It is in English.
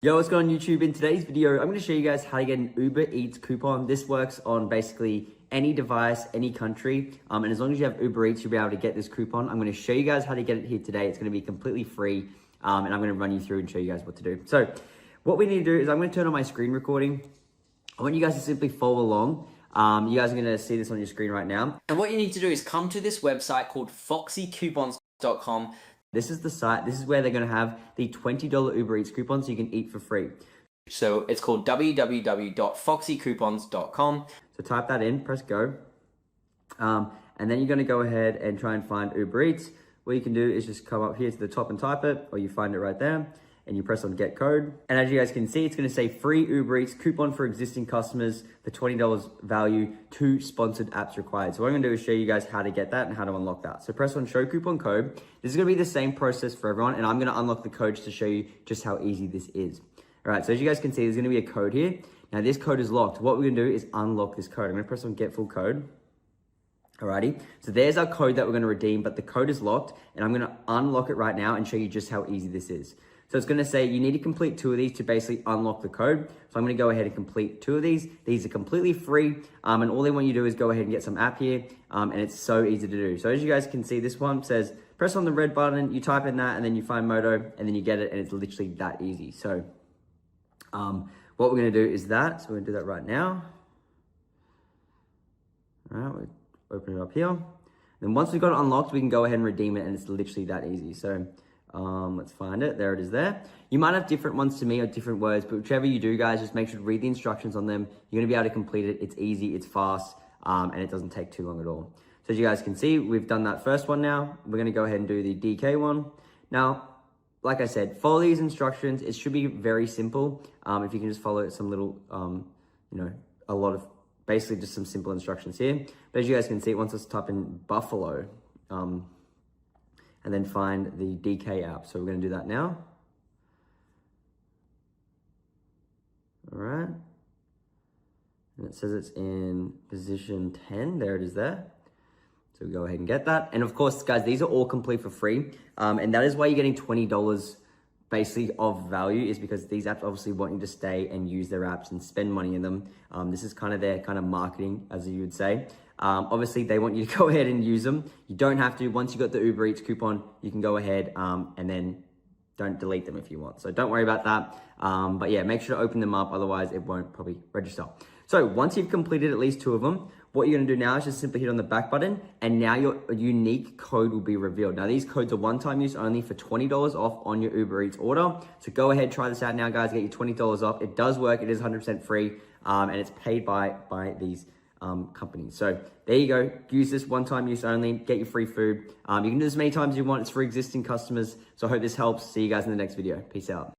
Yo, what's going on YouTube? In today's video, I'm going to show you guys how to get an Uber Eats coupon. This works on basically any device, any country. And as long as you have Uber Eats, you'll be able to get this coupon. I'm going to show you guys how to get it here today. It's going to be completely free. And I'm going to run you through and show you guys what to do. So what we need to do is I'm going to turn on my screen recording. I want you guys to simply follow along. You guys are going to see this on your screen right now. And what you need to do is come to this website called foxycoupons.com. This is the site. This is where they're going to have the $20 Uber Eats coupon so you can eat for free. So it's called www.foxycoupons.com. So type that in, press go. And then you're going to go ahead and try and find Uber Eats. What you can do is just come up here to the top and type it, or you find it right there. And you press on get code. And as you guys can see, it's going to say free Uber Eats coupon for existing customers for $20 value, 2 sponsored apps required. So what I'm going to do is show you guys how to get that and how to unlock that. So press on show coupon code. This is going to be the same process for everyone. And I'm going to unlock the codes to show you just how easy this is. All right, so as you guys can see, there's going to be a code here. Now this code is locked. What we're going to do is unlock this code. I'm going to press on get full code. Alrighty, so there's our code that we're going to redeem, but the code is locked, and I'm going to unlock it right now and show you just how easy this is. So it's going to say you need to complete 2 of these to basically unlock the code. So I'm going to go ahead and complete 2 of these. These are completely free, and all they want you to do is go ahead and get some app here, and it's so easy to do. So as you guys can see, this one says press on the red button, you type in that, and then you find Moto, and then you get it, and it's literally that easy. So what we're going to do is that. So we're going to do that right now. All right, we'll open it up here. Then once we've got it unlocked, we can go ahead and redeem it, and it's literally that easy. So let's find it. There it is there. You might have different ones to me or different words, but whichever you do, guys, just make sure to read the instructions on them. You're going to be able to complete it. It's easy, it's fast, and it doesn't take too long at all. So as you guys can see, we've done that first one now. We're going to go ahead and do the DK one. Now, like I said, follow these instructions. It should be very simple. If you can just follow some little, a lot of, basically just some simple instructions here. But as you guys can see, once let's type in Buffalo, and then find the DK app. So we're going to do that now. All right. And it says it's in position 10. There it is there. So we go ahead and get that. And of course, guys, these are all complete for free. And that is why you're getting $20 basically of value, is because these apps obviously want you to stay and use their apps and spend money in them. This is kind of their kind of marketing, as you would say. Obviously, they want you to go ahead and use them. You don't have to. Once you got the Uber Eats coupon, you can go ahead and then don't delete them if you want. So don't worry about that. But yeah, make sure to open them up. Otherwise, it won't probably register. So once you've completed at least 2 of them, what you're going to do now is just simply hit on the back button, and now your unique code will be revealed. Now, these codes are one-time use only for $20 off on your Uber Eats order. So go ahead, try this out now, guys. Get your $20 off. It does work. It is 100% free, and it's paid by these companies. So there you go. Use this one-time use only. Get your free food. You can do this as many times as you want. It's for existing customers. So I hope this helps. See you guys in the next video. Peace out.